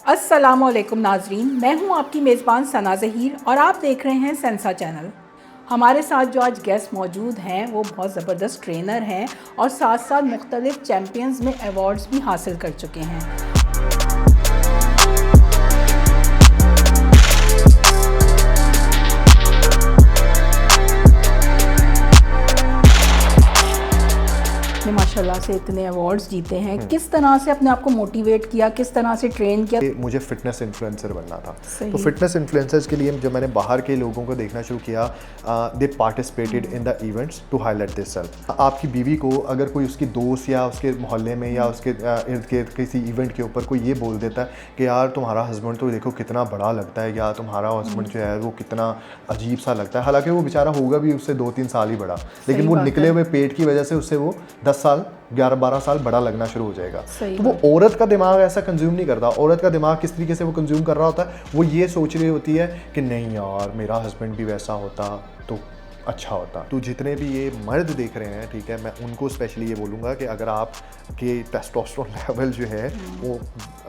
अस्सलामुअलैकुम नाजरीन, मैं हूं आपकी मेज़बान सना ज़हीर और आप देख रहे हैं सेंसा चैनल। हमारे साथ जो आज गेस्ट मौजूद हैं वो बहुत ज़बरदस्त ट्रेनर हैं और साथ साथ मुख्तलिफ चैम्पियंस में अवार्ड्स भी हासिल कर चुके हैं। आपने माशाल्लाह से इतने अवार्ड्स जीते हैं, किस तरह से अपने आप को मोटिवेट किया, किस तरह से ट्रेन किया? मुझे फिटनेस इन्फ्लुएंसर बनना था। सही। तो फिटनेस इन्फ्लुएंसर्स के लिए जब मैंने बाहर के लोगों को देखना शुरू किया, they participated in the events to highlight this self. आपकी बीवी को अगर कोई उसकी दोस्त या उसके मोहल्ले में या उसके इर्द गिर्द किसी इवेंट के ऊपर कोई ये बोल देता है कि यार तुम्हारा हस्बैंड तो देखो कितना बड़ा लगता है, या तुम्हारा हस्बैंड जो है वो कितना अजीब सा लगता है, हालांकि वो बेचारा होगा भी उससे 2-3 साल ही बड़ा, लेकिन वो निकले हुए पेट की वजह से उससे वो 10 साल 11-12 साल बड़ा लगना शुरू हो जाएगा। तो वो औरत का दिमाग ऐसा कंज्यूम नहीं करता। औरत का दिमाग किस तरीके से वो कंज्यूम कर रहा होता है, वो ये सोच रही होती है कि नहीं यार मेरा हस्बैंड भी वैसा होता तो अच्छा होता। तो जितने भी ये मर्द देख रहे हैं, ठीक है, मैं उनको स्पेशली ये बोलूँगा कि अगर आप के टेस्टोस्टेरोन लेवल जो है वो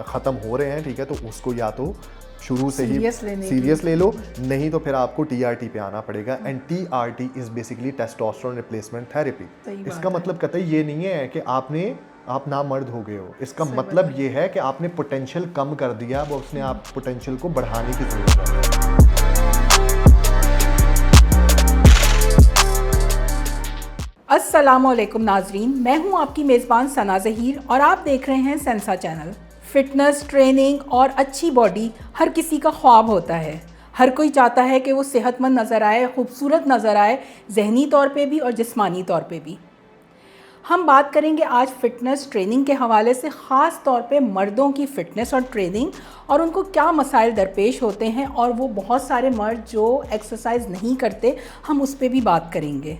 ख़त्म हो रहे हैं, ठीक है, तो उसको या तो शुरू से ही सीरियस ले लो, नहीं तो फिर आपको टीआरटी पे आना पड़ेगा। And TRT is basically testosterone replacement therapy. इसका मतलब कतई ये नहीं है कि आप ना मर्द हो गए हो। इसका मतलब ये है कि आपने पोटेंशियल कम कर दिया, वो उसने आप पोटेंशियल को बढ़ाने की जरूरत है। अस्सलामुअलैकुम नाजरीन, मैं हूं आपकी मेज़बान सना ज़हीर और आप देख रहे हैं सेंसा चैनल। फिटनेस, ट्रेनिंग और अच्छी बॉडी हर किसी का ख्वाब होता है। हर कोई चाहता है कि वो सेहतमंद नज़र आए, खूबसूरत नज़र आए, जहनी तौर पे भी और जिस्मानी तौर पे भी। हम बात करेंगे आज फ़िटनेस ट्रेनिंग के हवाले से, ख़ास तौर पे मर्दों की फ़िटनेस और ट्रेनिंग और उनको क्या मसाइल दरपेश होते हैं, और वो बहुत सारे मर्द जो एक्सरसाइज नहीं करते, हम उस पर भी बात करेंगे।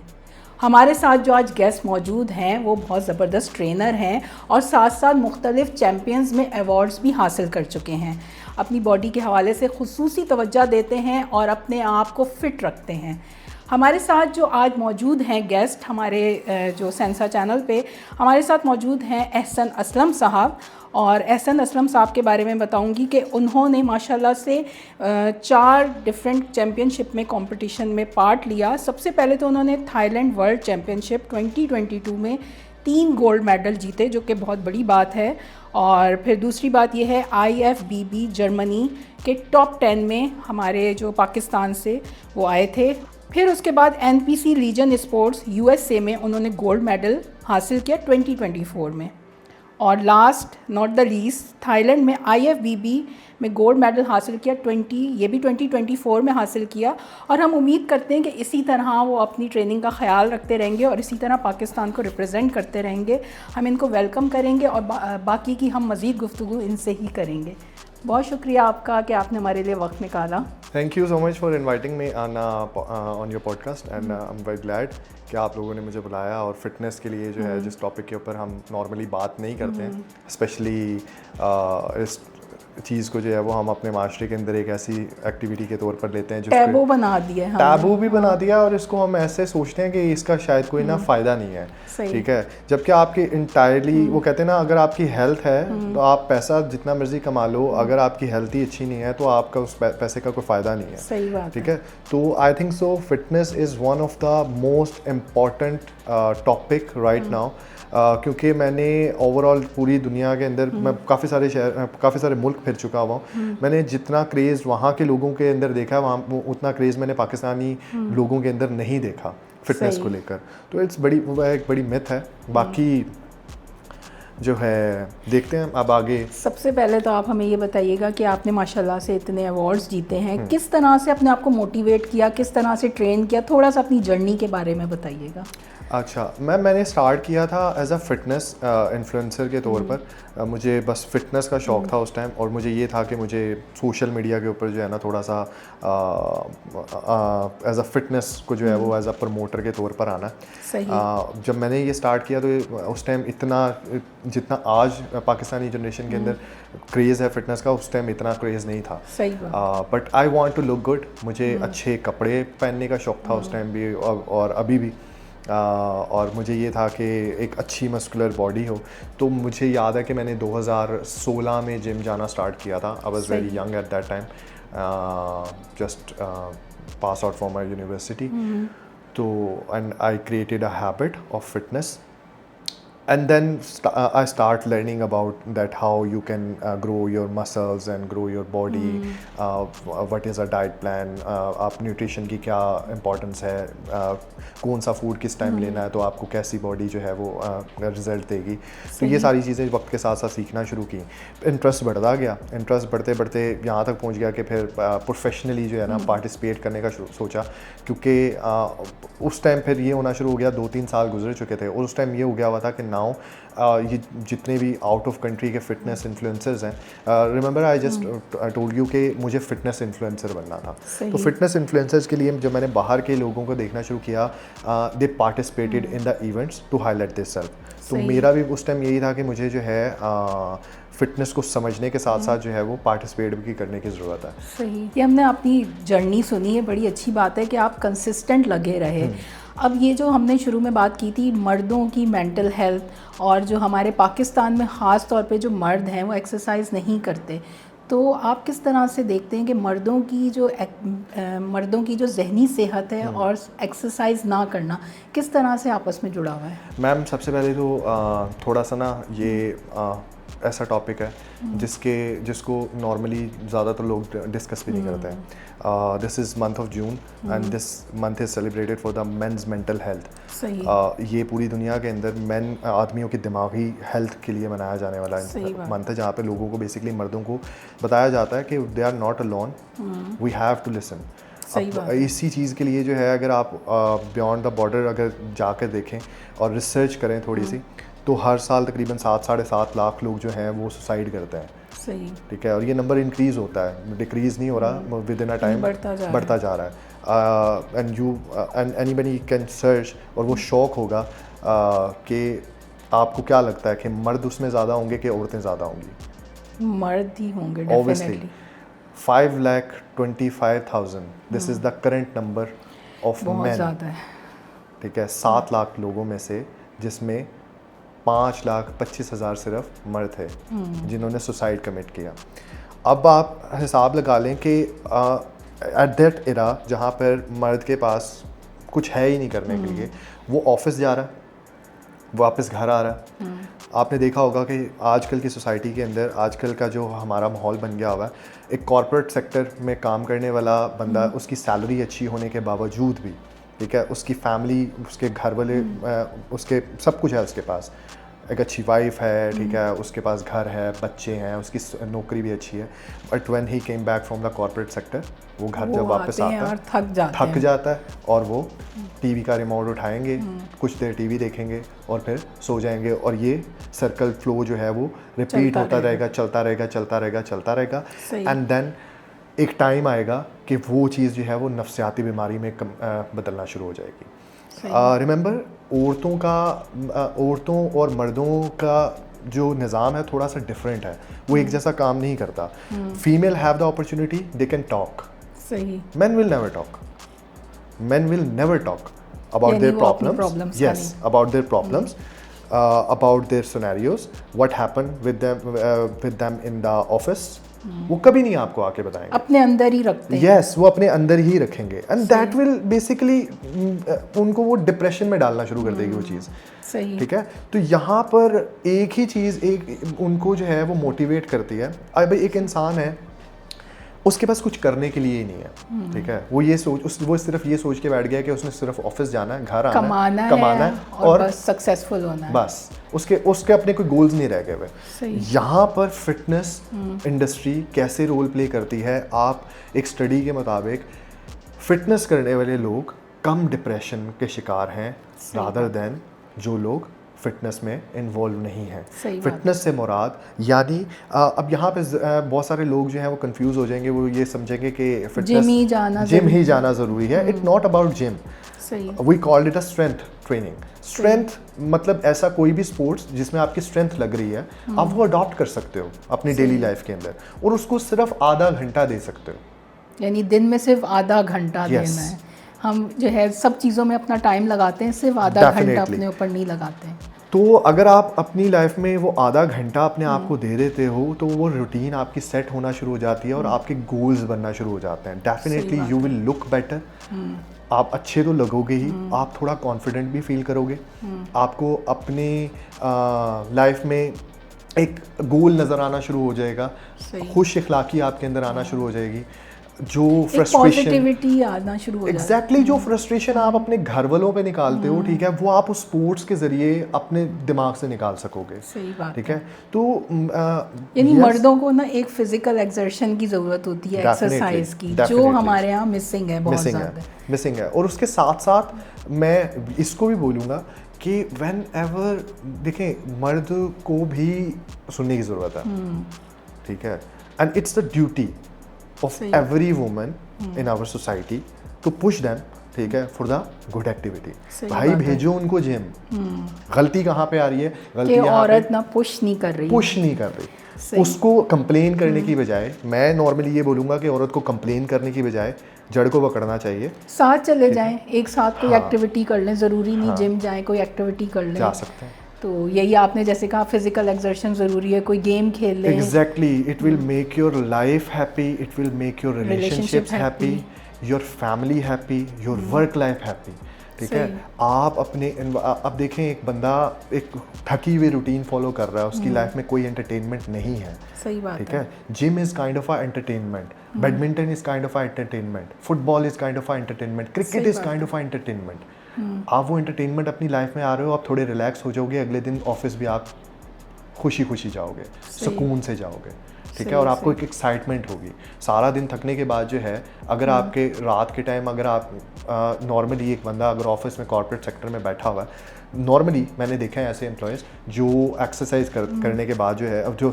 हमारे साथ जो आज गेस्ट मौजूद हैं वो बहुत ज़बरदस्त ट्रेनर हैं और साथ साथ मुख्तलिफ चैम्पियंस में अवार्ड्स भी हासिल कर चुके हैं। अपनी बॉडी के हवाले से खुसूसी तवज्जो देते हैं और अपने आप को फ़िट रखते हैं। हमारे साथ जो आज मौजूद हैं गेस्ट, हमारे जो सेंसा चैनल पे हमारे साथ मौजूद हैं एहसन असलम साहब। और एहसन असलम साहब के बारे में बताऊंगी कि उन्होंने माशाल्लाह से 4 डिफरेंट चैम्पियनशिप में कंपटीशन में पार्ट लिया। सबसे पहले तो उन्होंने थाईलैंड वर्ल्ड चैम्पियनशिप 2022 में 3 गोल्ड मेडल जीते, जो कि बहुत बड़ी बात है। और फिर दूसरी बात यह है IFBB जर्मनी के टॉप 10 में हमारे जो पाकिस्तान से वो आए थे। फिर उसके बाद NPC लीजन स्पोर्ट्स USA में उन्होंने गोल्ड मेडल हासिल किया 2024 में। और last not the least, Thailand में IFBB में गोल्ड मेडल हासिल किया ये भी 2024 में हासिल किया। और हम उम्मीद करते हैं कि इसी तरह वो अपनी ट्रेनिंग का ख्याल रखते रहेंगे और इसी तरह पाकिस्तान को रिप्रेजेंट करते रहेंगे। हम इनको वेलकम करेंगे और बाकी की हम मज़ीद गुफ्तगू इनसे ही करेंगे। बहुत शुक्रिया आपका कि आपने हमारे लिए वक्त निकाला। Thank you so much for inviting me on your podcast and I am very glad कि आप लोगों ने मुझे बुलाया। और फिटनेस के लिए जो है जिस टॉपिक के ऊपर हम नॉर्मली बात नहीं करते हैं, स्पेशली इस चीज़ को जो है वो हम अपने माशरे के अंदर एक ऐसी एक्टिविटी के तौर पर लेते हैं जो टैबू बना दिया है, टैबू भी बना दिया, और इसको हम ऐसे सोचते हैं कि इसका शायद कोई ना फ़ायदा नहीं है, ठीक है। जबकि आपकी इंटायरली वो कहते हैं ना, अगर आपकी हेल्थ है तो आप पैसा जितना मर्जी कमा लो, अगर आपकी हेल्थ ही अच्छी नहीं है तो आपका उस पैसे का कोई फ़ायदा नहीं है। सही बात, ठीक है। तो I think so fitness is one of the most important topic right now, क्योंकि मैंने ओवरऑल पूरी दुनिया के अंदर मैं काफ़ी सारे मुल्क फिर चुका हुआ हूँ। मैंने जितना क्रेज़ वहाँ के लोगों के अंदर देखा, वहाँ उतना क्रेज़ मैंने पाकिस्तानी लोगों के अंदर नहीं देखा फिटनेस को लेकर। तो वह एक बड़ी मिथ है। बाकी जो है देखते हैं अब आगे। सबसे पहले तो आप हमें ये बताइएगा कि आपने माशाल्लाह से इतने अवार्ड्स जीते हैं, किस तरह से अपने आप को मोटिवेट किया, किस तरह से ट्रेन किया, थोड़ा सा अपनी जर्नी के बारे में बताइएगा। अच्छा, मैंने स्टार्ट किया था एज अ फिटनेस इन्फ्लुएंसर के तौर पर। मुझे बस फिटनेस का शौक़ था उस टाइम, और मुझे ये था कि मुझे सोशल मीडिया के ऊपर जो है ना थोड़ा सा एज अ फिटनेस को जो है वो एज अ प्रमोटर के तौर पर आना। सही। जब मैंने ये स्टार्ट किया तो उस टाइम इतना, जितना आज पाकिस्तानी जनरेशन के अंदर क्रेज़ है फिटनेस का, उस टाइम इतना क्रेज़ नहीं था। सही। But I want to look good. मुझे अच्छे कपड़े पहनने का शौक़ था उस टाइम भी और अभी भी। और मुझे ये था कि एक अच्छी मस्कुलर बॉडी हो। तो मुझे याद है कि मैंने 2016 में जिम जाना स्टार्ट किया था। I was very young at that time, just pass out from my university. तो and I created a habit of fitness, and then I start learning about that how you can grow your muscles and grow your body, what is a diet plan, आप nutrition की क्या importance है, कौन सा food किस time लेना है तो आपको कैसी बॉडी जो है वो रिजल्ट देगी। तो ये सारी चीज़ें वक्त के साथ साथ सीखना शुरू की। इंटरेस्ट बढ़ता गया, इंटरेस्ट बढ़ते बढ़ते यहाँ तक पहुँच गया कि फिर प्रोफेशनली जो है ना पार्टिसिपेट करने का सोचा, क्योंकि उस टाइम फिर ये होना शुरू हो गया, 2-3 साल गुजर चुके थे और उस टाइम ये हो गया हुआ था कि नाउ ये जितने भी आउट ऑफ कंट्री के फिटनेस इन्फ्लुएंसर्स हैं, remember I just told you कि मुझे फिटनेस इन्फ्लुएंसर बनना था। तो फिटनेस इन्फ्लुएंसर्स के लिए जब मैंने बाहर के लोगों को देखना शुरू किया, they participated in the events to highlight this self. तो मेरा भी उस टाइम यही था कि मुझे जो है फिटनेस को समझने के साथ साथ जो है वो पार्टिसिपेट भी करने की ज़रूरत है। सही, ये हमने अपनी जर्नी सुनी है, बड़ी अच्छी बात है कि आप कंसिस्टेंट लगे रहे। अब ये जो हमने शुरू में बात की थी मर्दों की मेंटल हेल्थ, और जो हमारे पाकिस्तान में ख़ास तौर पे जो मर्द हैं वो एक्सरसाइज नहीं करते, तो आप किस तरह से देखते हैं कि मर्दों की जो जहनी सेहत है और एक्सरसाइज ना करना किस तरह से आपस में जुड़ा हुआ है? मैम सबसे पहले तो थोड़ा सा ना ये ऐसा टॉपिक है जिसको नॉर्मली ज़्यादातर लोग डिस्कस भी नहीं करते हैं। This is month of June and this month is celebrated for the men's mental health. ये पूरी दुनिया के अंदर आदमियों की दिमागी हेल्थ के लिए मनाया जाने वाला मंथ है, जहाँ पे लोगों को बेसिकली मर्दों को बताया जाता है कि they are not alone, we have to listen. इसी चीज़ के लिए जो है अगर आप बियॉन्ड द बॉर्डर अगर जाकर देखें और रिसर्च करें थोड़ी सी, तो हर साल तकरीबन 7-7.5 लाख लोग जो हैं वो सुसाइड करते हैं। सही, ठीक है, और ये नंबर इंक्रीज़ होता है, डिक्रीज़ नहीं हो रहा, विद इन अ टाइम बढ़ता जा रहा है। एंड एनीबडी कैन सर्च और वो शौक होगा कि आपको क्या लगता है कि मर्द उसमें ज़्यादा होंगे कि औरतें ज़्यादा होंगी? मर्द ही होंगे obviously. 5,25,000 this is the current number of man. ठीक है, 7 लाख लोगों में से जिसमें 5,25,000 सिर्फ मर्द थे जिन्होंने सुसाइड कमिट किया। अब आप हिसाब लगा लें कि एट दैट एरा जहाँ पर मर्द के पास कुछ है ही नहीं करने के लिए, वो ऑफिस जा रहा है, वापस घर आ रहा है। आपने देखा होगा कि आजकल की सोसाइटी के अंदर आजकल का जो हमारा माहौल बन गया हुआ है, एक कॉर्पोरेट सेक्टर में काम करने वाला बंदा, उसकी सैलरी अच्छी होने के बावजूद भी, ठीक है, उसकी फैमिली, उसके घर वाले, उसके सब कुछ है, उसके पास एक अच्छी वाइफ है, ठीक है, उसके पास घर है, बच्चे हैं, उसकी नौकरी भी अच्छी है, but when he came back from the corporate sector, वो घर जब वापस आता है थक जाता है और वो टीवी का रिमोट उठाएंगे, कुछ देर टीवी देखेंगे और फिर सो जाएंगे, और ये सर्कल फ्लो जो है वो रिपीट होता रहेगा, चलता रहेगा एंड देन एक टाइम आएगा कि वो चीज़ जो है वो नफ्सियाती बीमारी में बदलना शुरू हो जाएगी। रिमेंबर, औरतों और मर्दों का जो निज़ाम है थोड़ा सा डिफरेंट है, वो एक जैसा काम नहीं करता। Female have the opportunity, they can talk, सही, men will never talk about their problems, yes, about their problems, about their scenarios, what happened with them in the office, वो कभी नहीं आपको आके बताएंगे, अपने अंदर ही रखते हैं। Yes, वो अपने अंदर ही रखेंगे एंड दैट विल बेसिकली उनको वो डिप्रेशन में डालना शुरू कर देगी वो चीज़। सही, ठीक है। तो यहाँ पर एक ही चीज़ उनको जो है वो मोटिवेट करती है। अब एक इंसान है, उसके पास कुछ करने के लिए ही नहीं है, ठीक है, वो सिर्फ ये सोच के बैठ गया कि उसने सिर्फ ऑफिस जाना है, घर आना है, कमाना है और बस सक्सेसफुल होना है, बस उसके अपने कोई गोल्स नहीं रह गए हुए। यहाँ पर फिटनेस इंडस्ट्री कैसे रोल प्ले करती है, आप एक स्टडी के मुताबिक फिटनेस करने वाले लोग कम डिप्रेशन के शिकार हैं रादर देन जो लोग फिटनेस में इन्वॉल्व नहीं है। फिटनेस से मुराद यानी अब यहाँ पे बहुत सारे लोग जो हैं वो कंफ्यूज हो जाएंगे, वो ये समझेंगे कि फिटनेस जिम ही जाना ज़रूरी है। It not about gym, we called it a strength training. Strength मतलब ऐसा कोई भी स्पोर्ट्स जिसमें आपकी स्ट्रेंथ लग रही है, आप वो अडॉप्ट कर सकते हो अपनी डेली लाइफ के अंदर और उसको सिर्फ आधा घंटा दे सकते हो, यानी दिन में सिर्फ आधा घंटा देना है। हम जो है सब चीज़ों में अपना टाइम लगाते हैं, सिर्फ आधा घंटा Definitely. अपने ऊपर नहीं लगाते हैं। तो अगर आप अपनी लाइफ में वो आधा घंटा अपने आप को दे देते हो तो वो रूटीन आपकी सेट होना शुरू हो जाती है और आपके गोल्स बनना शुरू हो जाते हैं। Definitely you will look better, आप अच्छे तो लगोगे ही, आप थोड़ा कॉन्फिडेंट भी फील करोगे, आपको अपने लाइफ में एक गोल नज़र आना शुरू हो जाएगा, खुश इखलाकी आपके अंदर आना शुरू हो जाएगी। जो फ्रस्ट्रेशन, पॉजिटिविटी आना शुरू हो जाती है। एग्जैक्टली जो फ्रस्ट्रेशन आप अपने घर वालों पे निकालते हो, ठीक है, वो आप उस स्पोर्ट्स के जरिए अपने दिमाग से निकाल सकोगे। सही बात ठीक है। तो यानी मर्दों को ना एक फिजिकल एक्सर्शन की ज़रूरत होती है, एक्सरसाइज की, जो हमारे यहाँ मिसिंग है, बहुत ज़्यादा मिसिंग है। और उसके साथ साथ मैं इसको भी बोलूँगा कि व्हेन एवर, देखें, मर्द को भी सुनने की ज़रूरत है, ठीक है, and it's the duty of every woman in our society to push them, ठीक है, for the good activity। भाई भेजो उनको जिम। गलती कहाँ पे आ रही है? गलती यहाँ औरत ना पुश नहीं कर रही, उसको कंप्लेन करने की बजाय, मैं नॉर्मली ये बोलूँगा कि औरत को कंप्लेन करने की बजाय जड़ को पकड़ना चाहिए, साथ चले जाएं, एक साथ कोई एक्टिविटी कर लें, ज़रूरी नहीं जिम जाएं, कोई एक्टिविटी कर लें, जा सकते हैं। तो यही आपने जैसे कहा फिजिकल एक्सर्शन ज़रूरी है, कोई गेम खेल लें। Exactly, it will make your life happy, it will make your relationships happy, your family happy, your work life happy. ठीक है। आप अपने, अब देखें, एक बंदा एक थकी हुई रूटीन फॉलो कर रहा है, उसकी लाइफ में कोई एंटरटेनमेंट नहीं है। सही बात ठीक है। Gym is kind of a entertainment, badminton is kind of a entertainment, football is kind of a entertainment, cricket is kind of a entertainment. आप वो एंटरटेनमेंट अपनी लाइफ में आ रहे हो, आप थोड़े रिलैक्स हो जाओगे, अगले दिन ऑफिस भी आप खुशी खुशी जाओगे, सुकून से जाओगे। ठीक है। और आपको एक एक्साइटमेंट होगी। सारा दिन थकने के बाद जो है, अगर आपके रात के टाइम, अगर आप नॉर्मली एक बंदा अगर ऑफिस में कॉर्पोरेट सेक्टर में बैठा हुआ है, नॉर्मली मैंने देखा है ऐसे एम्प्लॉयज़ जो एक्सरसाइज करने के बाद जो है, अब जो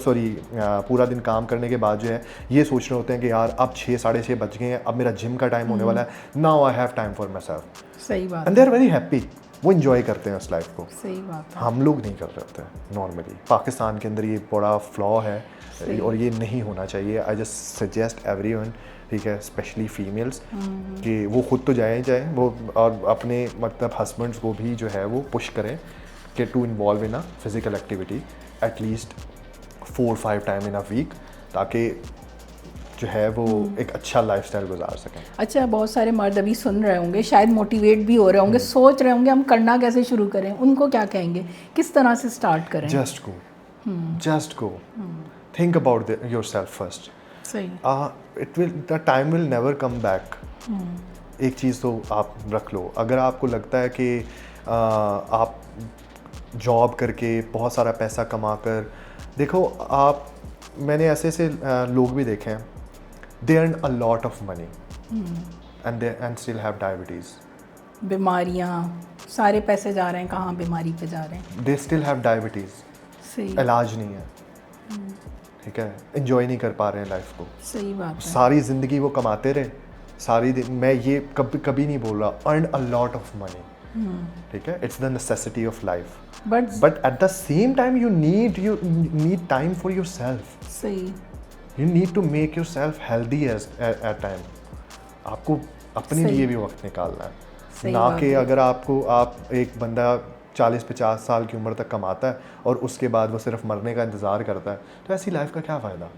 पूरा दिन काम करने के बाद जो है, ये सोच रहे होते हैं कि यार अब 6 साढ़े 6 बज गए हैं, अब मेरा जिम का टाइम होने वाला है, now I have time for myself. सही बात। And they are very happy, वो इंजॉय करते हैं उस लाइफ को। सही बात। हम लोग नहीं कर रहे होते नॉर्मली। पाकिस्तान के अंदर ये बड़ा फ्लॉ है और ये नहीं होना चाहिए। आई जस्ट सजेस्ट एवरीवन, ठीक है, स्पेशली फीमेल्स, कि वो खुद तो जाए वो, और अपने मतलब हस्बैंड्स को भी जो है वो पुश करें कि to involve in a physical activity at least 4-5 time in a week, ताकि जो है वो एक अच्छा लाइफस्टाइल गुजार सकें। अच्छा, बहुत सारे मर्द अभी सुन रहे होंगे, शायद मोटिवेट भी हो रहे होंगे, सोच रहे होंगे हम करना कैसे शुरू करें, उनको क्या कहेंगे, किस तरह से स्टार्ट करें? Just go, think about yourself first. सही। The time will never come back. एक चीज़ तो आप रख लो, अगर आपको लगता है कि आप जॉब करके बहुत सारा पैसा कमा कर, देखो आप, मैंने ऐसे लोग भी देखे हैं, they earn a lot of money and still have diabetes. बीमारियाँ, सारे पैसे जा रहे हैं कहाँ, बीमारी पे जा रहे हैं। They still have diabetes. सही। इलाज नहीं है। ठीक है। एंजॉय नहीं कर पा रहे हैं लाइफ को। सही बात है। सारी ज़िंदगी वो कमाते रहे, सारी दिन, मैं ये कभी नहीं बोल रहा, earn a lot of money. ठीक है। It's the necessity of life, but at the same time you need time for yourself. सही। You need to make yourself healthy at time. आपको अपने लिए भी वक्त निकालना है, ना कि अगर आप एक बंदा 40-50 साल की उम्र तक कमाता है और उसके बाद वो सिर्फ मरने का इंतज़ार करता है, तो ऐसी लाइफ का क्या फ़ायदा।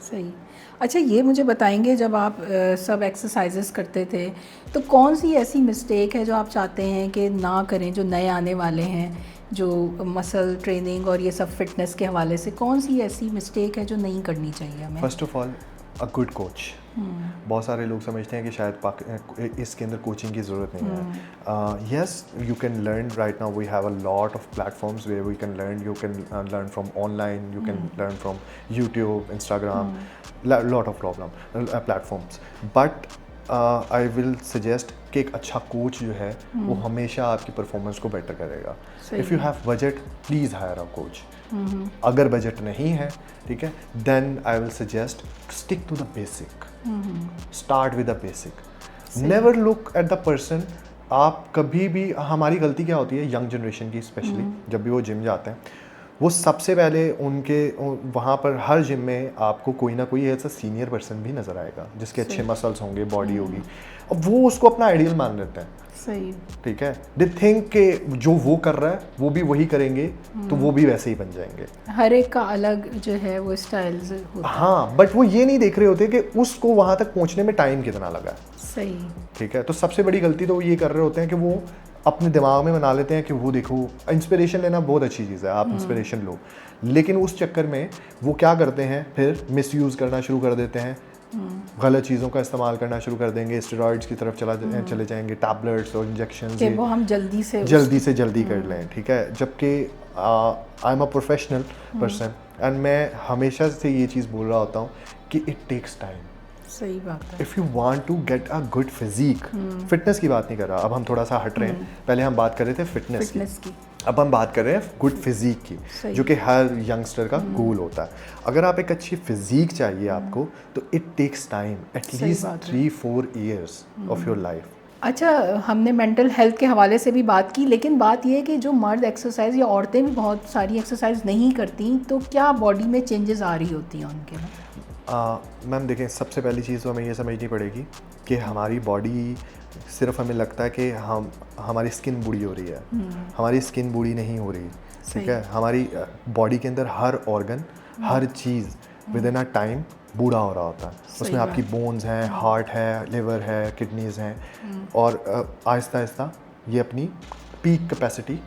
सही। अच्छा, ये मुझे बताएंगे, जब आप सब एक्सरसाइजेस करते थे, तो कौन सी ऐसी मिस्टेक है जो आप चाहते हैं कि ना करें, जो नए आने वाले हैं, जो मसल ट्रेनिंग और ये सब फिटनेस के हवाले से, कौन सी ऐसी मिस्टेक है जो नहीं करनी चाहिए हमें? First of all, a good coach. बहुत सारे लोग समझते हैं कि शायद इसके अंदर कोचिंग की ज़रूरत नहीं है। Yes, you can learn. Right now we have a lot of platforms where we can learn. You can learn from online, you can learn from YouTube, Instagram, lot of platforms. But I will suggest कि एक अच्छा coach जो है वो हमेशा आपकी performance को better करेगा। If you have budget, please hire a coach. अगर बजट नहीं है, ठीक है, then I will suggest stick to the basic. Start with the basic. Never look at the person. आप कभी भी, हमारी गलती क्या होती है यंग जनरेशन की स्पेशली, जब भी वो जिम जाते हैं वो सबसे पहले उनके वहाँ पर हर जिम में आपको कोई ना कोई ऐसा सीनियर पर्सन भी नज़र आएगा जिसके अच्छे मसल्स होंगे, बॉडी होगी, अब वो उसको अपना आइडियल मान लेते हैं। सही। ठीक है, दे थिंक के जो वो कर रहा है वो भी वही करेंगे तो वो भी वैसे ही बन जाएंगे। हर एक का अलग जो है वो स्टाइल होता है। हाँ, बट वो ये नहीं देख रहे होते कि उसको वहाँ तक पहुँचने में टाइम कितना लगा। सही। ठीक है, तो सबसे बड़ी गलती तो वो ये कर रहे होते हैं कि वो अपने दिमाग में बना लेते हैं कि वो देखो, इंस्पिरेशन लेना बहुत अच्छी चीज़ है, आप इंस्पिरेशन लो, लेकिन उस चक्कर में वो क्या करते हैं, फिर मिसयूज़ करना शुरू कर देते हैं, गलत चीज़ों का इस्तेमाल करना शुरू कर देंगे, स्टेरॉइड्स की तरफ चले जाएंगे, टैबलेट्स और इंजेक्शन कि वो हम जल्दी से जल्दी कर लें। ठीक है, जबकि I am a professional person and मैं हमेशा से ये चीज़ बोल रहा होता हूँ कि इट टेक्स टाइम। सही बात है। If you want to get a good physique, fitness की बात नहीं कर रहा, अब हम थोड़ा सा हट रहे हैं, पहले हम बात कर रहे थे फिटनेस की, अब हम बात कर रहे हैं गुड फिजिक की, जो कि हर यंगस्टर का गोल होता है। अगर आप एक अच्छी फिजिक चाहिए आपको, तो it takes time, at least 3-4 years of your life. अच्छा, हमने मेंटल हेल्थ के हवाले से भी बात की, लेकिन बात यह है कि जो मर्द एक्सरसाइज या औरतें भी बहुत सारी एक्सरसाइज नहीं करती, तो क्या बॉडी में चेंजेस आ रही होती हैं उनके में? मैम देखें, सबसे पहली चीज़ तो हमें ये समझनी पड़ेगी कि हमारी बॉडी, सिर्फ हमें लगता है कि हमारी स्किन बूढ़ी हो रही है, हमारी स्किन बूढ़ी नहीं हो रही। ठीक है, हमारी बॉडी के अंदर हर ऑर्गन, हर चीज़ विद इन अ टाइम बूढ़ा हो रहा होता है। उसमें आपकी बोन्स हैं, हार्ट है, लिवर है, किडनीज़ हैं, और आहिस्ता आहिस्ता ये अपनी पीक कैपेसिटी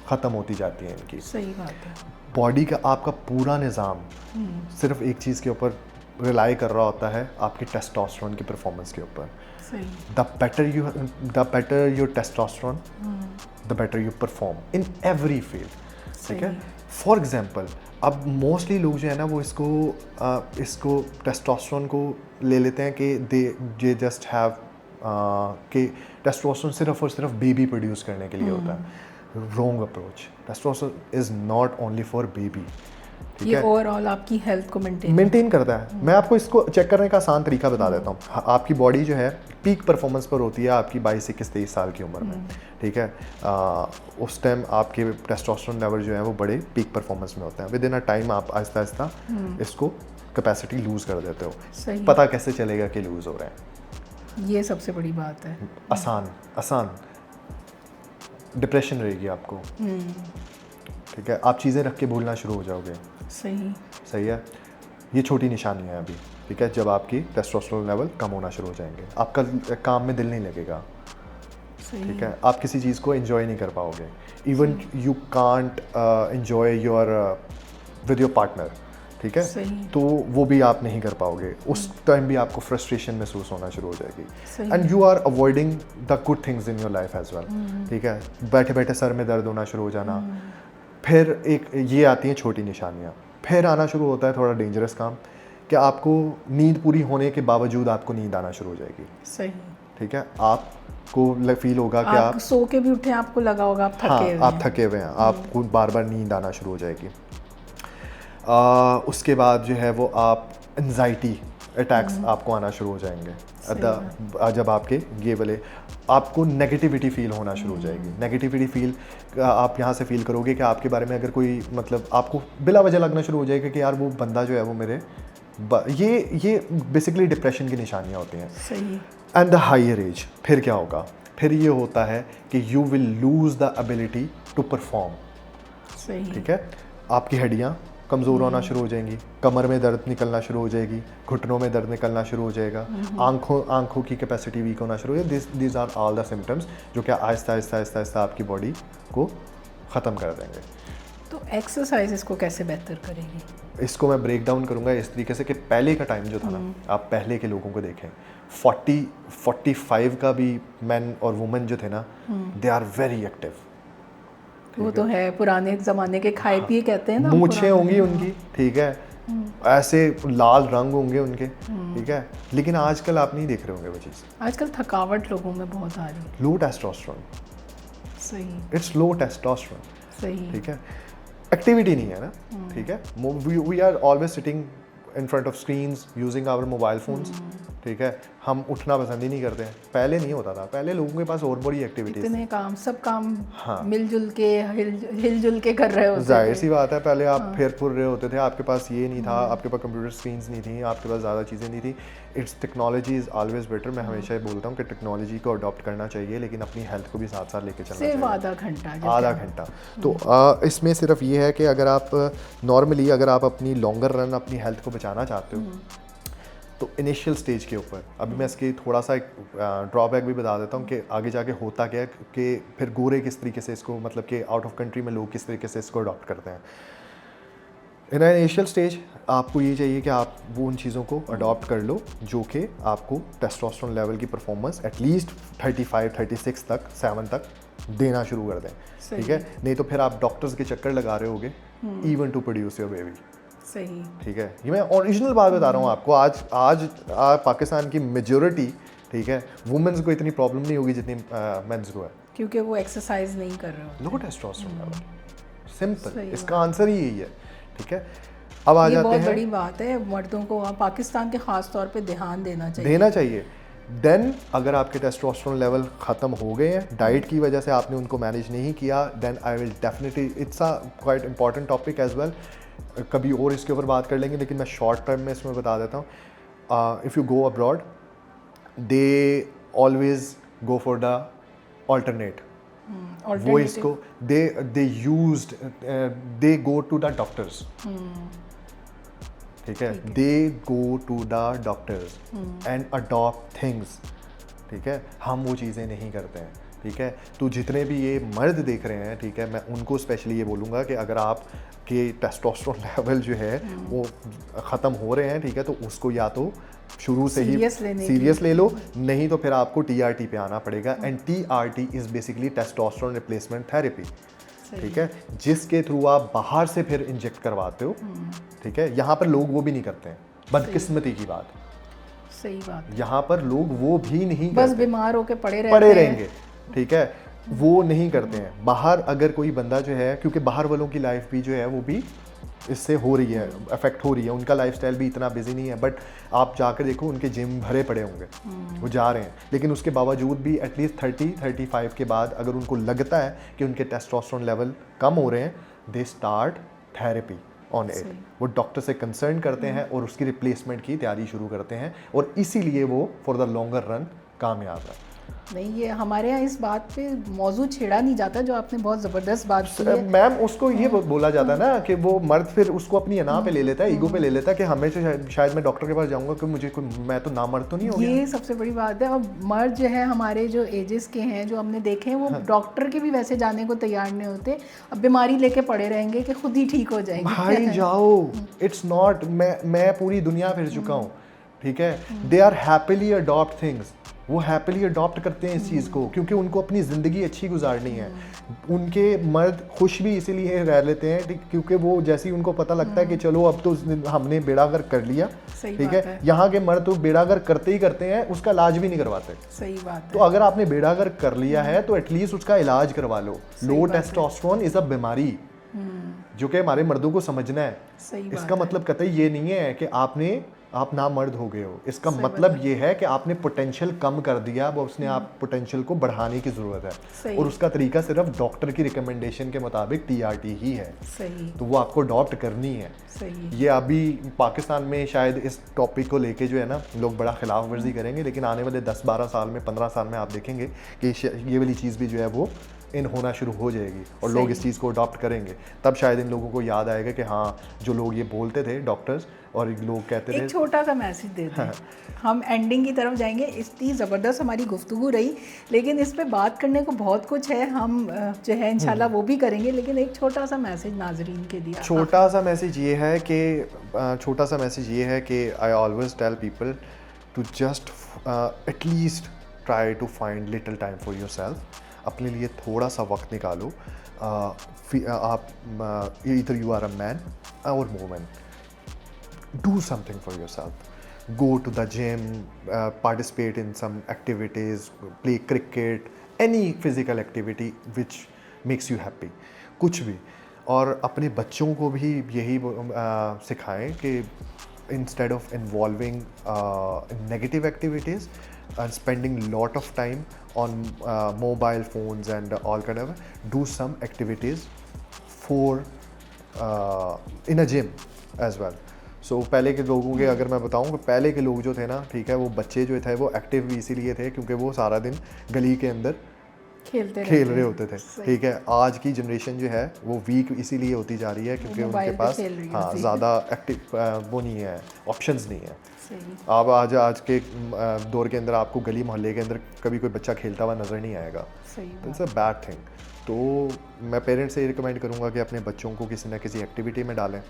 ख़त्म होती जाती है इनकी। सही बात है। बॉडी का आपका पूरा निज़ाम सिर्फ एक चीज़ के ऊपर रिलाई कर रहा होता है, आपके टेस्टोस्टेरोन की परफॉर्मेंस के ऊपर। The better your testosterone, the better you perform in every field. ठीक है, फॉर एग्जांपल, अब मोस्टली लोग जो है ना, वो इसको टेस्टोस्टेरोन को ले लेते हैं कि दे जस्ट हैव कि टेस्टोस्टेरोन सिर्फ और सिर्फ बेबी प्रोड्यूस करने के लिए होता है। Wrong approach. Testosterone is not only for baby. ये ओवरऑल आपकी हेल्थ को मेंटेन करता है। मैं आपको इसको चेक करने का आसान तरीका बता देता हूँ। आपकी बॉडी जो है पीक परफॉर्मेंस पर होती है आपकी 22-21-23 साल की उम्र में। ठीक है, उस टाइम आपके टेस्टोस्टेरोन लेवल जो है वो बड़े पीक परफॉर्मेंस में होते हैं। विद इन अ टाइम आप आहिस्ता आहिस्ता इसको कैपेसिटी लूज़ कर देते हो। पता कैसे चलेगा कि लूज़ हो रहे हैं? ये सबसे बड़ी बात है। आसान डिप्रेशन रहेगी आपको। ठीक है, आप चीज़ें रख के भूलना शुरू हो जाओगे। सही है, ये छोटी निशानी है अभी। ठीक है, जब आपकी टेस्टोस्टेरोन लेवल कम होना शुरू हो जाएंगे, आपका काम में दिल नहीं लगेगा। ठीक है, आप किसी चीज़ को एंजॉय नहीं कर पाओगे। Even you can't enjoy your with your partner. ठीक है, तो वो भी आप नहीं कर पाओगे। उस टाइम भी आपको फ्रस्ट्रेशन महसूस होना शुरू हो जाएगी, and you are avoiding the good things in your life as well. ठीक है, बैठे बैठे सर में दर्द होना शुरू हो जाना। फिर एक ये आती हैं छोटी निशानियाँ। फिर आना शुरू होता है थोड़ा डेंजरस काम, कि आपको नींद पूरी होने के बावजूद आपको नींद आना शुरू हो जाएगी। सही। ठीक है, आपको फील होगा कि आप सो के भी उठे, आपको लगा होगा आप थके हुए हैं। आप थके हुए हैं, आपको बार बार नींद आना शुरू हो जाएगी। उसके बाद जो है वो आप एंजाइटी अटैक्स आपको आना शुरू हो जाएंगे। जब आपके ये वाले आपको नेगेटिविटी फील होना शुरू हो जाएगी। नेगेटिविटी फील आप यहाँ से फील करोगे कि आपके बारे में अगर कोई मतलब आपको बिला वजह लगना शुरू हो जाएगा कि यार वो बंदा जो है वो मेरे ये बेसिकली डिप्रेशन की निशानियाँ होती हैं। सही। एंड द हायर एज, फिर क्या होगा? फिर ये होता है कि you will lose the ability to perform. सही। ठीक है, आपकी हड्डियाँ कमज़ोर होना शुरू हो जाएंगी, कमर में दर्द निकलना शुरू हो जाएगी, घुटनों में दर्द निकलना शुरू हो जाएगा, आंखों की कैपेसिटी वीक होना शुरू हो जाएगी। This are all the symptoms जो कि आहिस्ता आहिस्ता आपकी बॉडी को ख़त्म कर देंगे। तो एक्सरसाइज इसको कैसे बेहतर करेगी? इसको मैं ब्रेक डाउन करूँगा इस तरीके से कि पहले का टाइम जो था ना, आप पहले के लोगों को देखें, 40-45 का भी मैन और वुमेन जो थे ना, दे आर वेरी एक्टिव। वो तो है, पुराने ज़माने के खाए पिए कहते हैं ना, मूछें होंगी उनकी। ठीक है, ऐसे लाल रंग होंगे उनके। ठीक है, लेकिन आजकल आप नहीं देख रहे होंगे वो चीज़। आजकल थकावट लोगों में बहुत आ रही है। Low testosterone. सही। It's low testosterone. सही। ठीक है, एक्टिविटी नहीं है ना। ठीक है, we are always sitting in front of screens using our mobile phones, ठीक है, हम उठना पसंद ही नहीं करते हैं। पहले नहीं होता था, पहले लोगों के पास और बड़ी एक्टिविटीज, इतने काम, सब काम हाँ, मिलजुल के हिलजुल के कर रहे होते जाहिर थे। सी बात है, पहले आप फिर फुर रहे होते थे, आपके पास ये नहीं था, आपके पास कंप्यूटर स्क्रीन्स नहीं थी, आपके पास ज़्यादा चीज़ें नहीं थी। It's technology is always better. मैं हमेशा ये बोलता हूँ कि टेक्नोलॉजी को अडॉप्ट करना चाहिए, लेकिन अपनी हेल्थ को भी साथ साथ लेके चलना चाहिए। सिर्फ आधा घंटा, आधा घंटा। तो इसमें सिर्फ ये है कि अगर आप नॉर्मली अगर आप अपनी लॉन्गर रन अपनी हेल्थ को बचाना चाहते हो, तो इनिशियल स्टेज के ऊपर अभी मैं इसकी थोड़ा सा एक ड्रॉबैक भी बता देता हूँ कि आगे जाके होता क्या है कि फिर गोरे किस तरीके से इसको, मतलब कि आउट ऑफ कंट्री में लोग किस तरीके से इसको अडॉप्ट करते हैं। इन इनिशियल स्टेज आपको ये चाहिए कि आप वो उन चीज़ों को अडॉप्ट कर लो जो कि आपको टेस्टोस्टेरोन लेवल की परफॉर्मेंस एटलीस्ट 35, 36 तक, 7 तक देना शुरू कर दें, ठीक है। नहीं तो फिर आप डॉक्टर्स के चक्कर लगा रहे होगे even to produce your baby. सही, ठीक है, ये मैं ओरिजिनल बात बता रहा हूँ आपको। आज पाकिस्तान की मेजॉरिटी, ठीक है, वुमेन्स को इतनी प्रॉब्लम नहीं होगी जितनी मेंस को है, क्योंकि वो एक्सरसाइज नहीं कर रहे होते। लो टेस्टोस्टेरोन लेवल, सिंपल, इसका आंसर ही यही है, ठीक है। अब आ ये जाते बहुत हैं, बड़ी बात है, मर्दों को पाकिस्तान के ख़ास तौर पे ध्यान देना चाहिए। देन अगर आपके टेस्टोस्टेरोन लेवल ख़त्म हो गए हैं, डाइट की वजह से आपने उनको मैनेज नहीं किया, then I will definitely, it's a quite important topic as well, कभी और इसके ऊपर बात कर लेंगे, लेकिन मैं शॉर्ट टर्म में इसमें बता देता हूँ। If you go abroad, they always go for the alternate, वो इसको they used, they go to the doctors, ठीक है, they go to the doctors and adopt things, ठीक है। हम वो चीज़ें नहीं करते हैं, ठीक है। तो जितने भी ये मर्द देख रहे हैं, ठीक है, मैं उनको स्पेशली ये बोलूँगा कि अगर आप के टेस्टोस्टेरोन लेवल जो है वो ख़त्म हो रहे हैं, ठीक है, तो उसको या तो शुरू से ही सीरियस ले लो, नहीं तो फिर आपको TRT पे आना पड़ेगा। And TRT is basically testosterone replacement therapy, ठीक है, जिसके थ्रू आप बाहर से फिर इंजेक्ट करवाते हो, ठीक है। यहाँ पर लोग वो भी नहीं करते हैं, बदकिस्मती की बात, सही बात, यहाँ पर लोग वो भी नहीं बस करते, बीमार होके पड़े रहेंगे, ठीक है, वो नहीं करते हैं। बाहर अगर कोई बंदा जो है, क्योंकि बाहर वालों की लाइफ भी जो है वो भी इससे हो रही है, अफेक्ट हो रही है, उनका लाइफस्टाइल भी इतना बिजी नहीं है, बट आप जाकर देखो उनके जिम भरे पड़े होंगे, वो जा रहे हैं, लेकिन उसके बावजूद भी एटलीस्ट 30-35 के बाद अगर उनको लगता है कि उनके टेस्टोस्टेरोन लेवल कम हो रहे हैं, they start therapy on it. वो डॉक्टर से कंसर्न करते हैं और उसकी रिप्लेसमेंट की तैयारी शुरू करते हैं, और इसीलिए वो फॉर द लॉन्गर रन कामयाब है। नहीं, ये हमारे यहाँ इस बात पे मौजू छेड़ा नहीं जाता, जो आपने बहुत ज़बरदस्त बात की है। मैम, उसको ये बोला जाता है ना कि वो मर्द फिर उसको अपनी अना पे ले लेता है, ईगो पे ले लेता है कि हमें से शायद मैं डॉक्टर के पास जाऊंगा कि मुझे कोई, मैं तो ना मर्द तो नहीं हो गया। ये सबसे बड़ी बात है। और मर्द जो है हमारे जो एजेस के हैं, जो हमने देखे हैं, वो डॉक्टर के भी वैसे जाने को तैयार नहीं होते, अब बीमारी लेके पड़े रहेंगे कि खुद ही ठीक हो जाएंगे। भाई जाओ, इट्स नॉट, मैं पूरी दुनिया फिर चुका हूँ, ठीक है। They are happily adopt things, वो हैप्पीली अडॉप्ट करते हैं इस चीज़ को, क्योंकि उनको अपनी ज़िंदगी अच्छी गुजारनी है। उनके मर्द खुश भी इसीलिए रह लेते हैं, ठीक, क्योंकि वो जैसे ही उनको पता लगता है कि चलो अब तो हमने बेड़ागर कर लिया, ठीक है। यहाँ के मर्द तो बेड़ागर करते ही करते हैं, उसका इलाज भी नहीं करवाते। सही बात है। तो अगर आपने बेड़ागर कर लिया है तो एटलीस्ट उसका इलाज करवा लो। लो टेस्टोस्टेरोन इज़ अ बीमारी जो कि हमारे मर्दों को समझना है। इसका मतलब कतई ये नहीं है कि आप ना मर्द हो गए हो, इसका मतलब ये है कि आपने पोटेंशियल कम कर दिया, वो उसने आप पोटेंशियल को बढ़ाने की ज़रूरत है, और उसका तरीका सिर्फ डॉक्टर की रिकमेंडेशन के मुताबिक TRT ही है। सही। तो वो आपको अडॉप्ट करनी है। सही। ये अभी पाकिस्तान में शायद इस टॉपिक को लेके जो है ना लोग बड़ा खिलाफ वर्जी करेंगे, लेकिन आने वाले 10-12 साल में, 15 साल में आप देखेंगे कि ये वाली चीज़ भी जो है वो इन होना शुरू हो जाएगी, और लोग इस चीज़ को अडॉप्ट करेंगे। तब शायद इन लोगों को याद आएगा कि हाँ, जो लोग ये बोलते थे डॉक्टर्स और लोग कहते थे। एक छोटा सा मैसेज दे दें, हम एंडिंग की तरफ जाएंगे। इतनी ज़बरदस्त हमारी गुफ्तगू रही, लेकिन इस पे बात करने को बहुत कुछ है, हम जो है इंशाल्लाह वो भी करेंगे, लेकिन एक छोटा सा मैसेज नाजरीन के लिए। छोटा सा मैसेज ये है कि I always tell people to just at least try to find little time for yourself. अपने लिए थोड़ा सा वक्त निकालो। आप इधर यू आर अ मैन और woman, do something for yourself, go to the gym, participate in some activities, play cricket, any physical activity which makes you happy, कुछ भी। और अपने बच्चों को भी यही सिखाएं कि instead of involving in negative activities and spending lot of time on mobile phones and all kind of, do some activities for in a gym as well. सो पहले के लोगों के अगर मैं बताऊं कि पहले के लोग जो थे ना, ठीक है, वो बच्चे जो थे वो एक्टिव भी इसीलिए थे क्योंकि वो सारा दिन गली के अंदर खेल रहे होते थे, ठीक है। आज की जनरेशन जो है वो वीक इसीलिए होती जा रही है क्योंकि उनके पास हाँ ज़्यादा एक्टिव वो नहीं है, ऑप्शंस नहीं है। आप आज के दौर के अंदर आपको गली मोहल्ले के अंदर कभी कोई बच्चा खेलता हुआ नज़र नहीं आएगा। It's a bad thing. तो मैं पेरेंट्स से रिकमेंड करूँगा कि अपने बच्चों को किसी न किसी एक्टिविटी में डालें।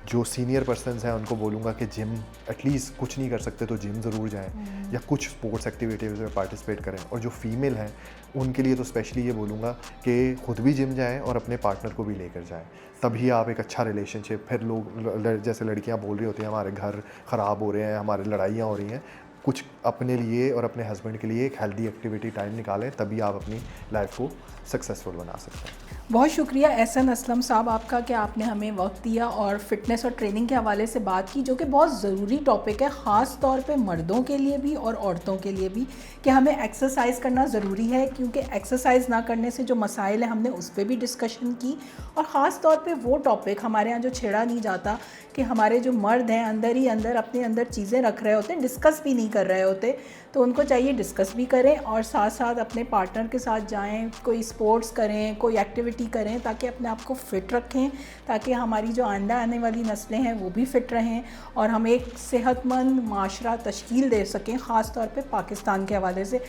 जो सीनियर पर्सनस हैं उनको बोलूँगा कि जिम एटलीस्ट कुछ नहीं कर सकते तो जिम ज़रूर जाएं या कुछ स्पोर्ट्स एक्टिविटीज़ में पार्टिसिपेट करें। और जो फीमेल हैं उनके लिए तो स्पेशली ये बोलूँगा कि खुद भी जिम जाएं और अपने पार्टनर को भी लेकर जाएं, तभी आप एक अच्छा रिलेशनशिप। फिर लोग जैसे लड़कियां बोल रही होती हैं हमारे घर ख़राब हो रहे हैं, हमारे लड़ाइयाँ हो रही हैं, कुछ अपने लिए और अपने हस्बैंड के लिए एक हेल्दी एक्टिविटी टाइम निकालें, तभी आप अपनी लाइफ को सक्सेसफुल बना सकते हैं। बहुत शुक्रिया एहसन असलम साहब आपका कि आपने हमें वक्त दिया और फिटनेस और ट्रेनिंग के हवाले से बात की, जो कि बहुत ज़रूरी टॉपिक है, ख़ास तौर पे मर्दों के लिए भी और औरतों के लिए भी, कि हमें एक्सरसाइज करना ज़रूरी है क्योंकि एक्सरसाइज ना करने से जो मसाइल हैं हमने उस पर भी डिस्कशन की। और ख़ास तौर पे वो टॉपिक हमारे यहाँ जो छेड़ा नहीं जाता कि हमारे जो मर्द हैं अंदर ही अंदर अपने अंदर चीज़ें रख रहे होते हैं, डिस्कस भी नहीं कर रहे होते, तो उनको चाहिए डिस्कस भी करें और साथ साथ अपने पार्टनर के साथ जाएं, कोई स्पोर्ट्स करें, कोई एक्टिविटी करें, ताकि अपने आप को फ़िट रखें, ताकि हमारी जो आइंदा आने वाली नस्लें हैं वो भी फ़िट रहें और हम एक सेहतमंद माशरा तश्कील दे सकें, ख़ास तौर पे पाकिस्तान के हवाले से।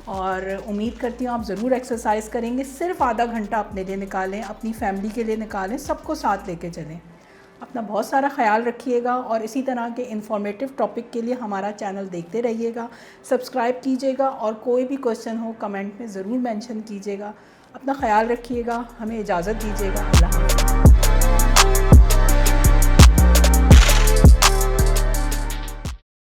और उम्मीद करती हूँ आप ज़रूर एक्सरसाइज करेंगे, सिर्फ आधा घंटा अपने लिए निकालें, अपनी फैमिली के लिए निकालें, सबको साथ लेके चलें। अपना बहुत सारा ख्याल रखिएगा और इसी तरह के इंफॉर्मेटिव टॉपिक के लिए हमारा चैनल देखते रहिएगा, सब्सक्राइब कीजिएगा और कोई भी क्वेश्चन हो कमेंट में ज़रूर मेंशन कीजिएगा। अपना ख्याल रखिएगा, हमें इजाज़त दीजिएगा। अल्लाह हाफ़िज़।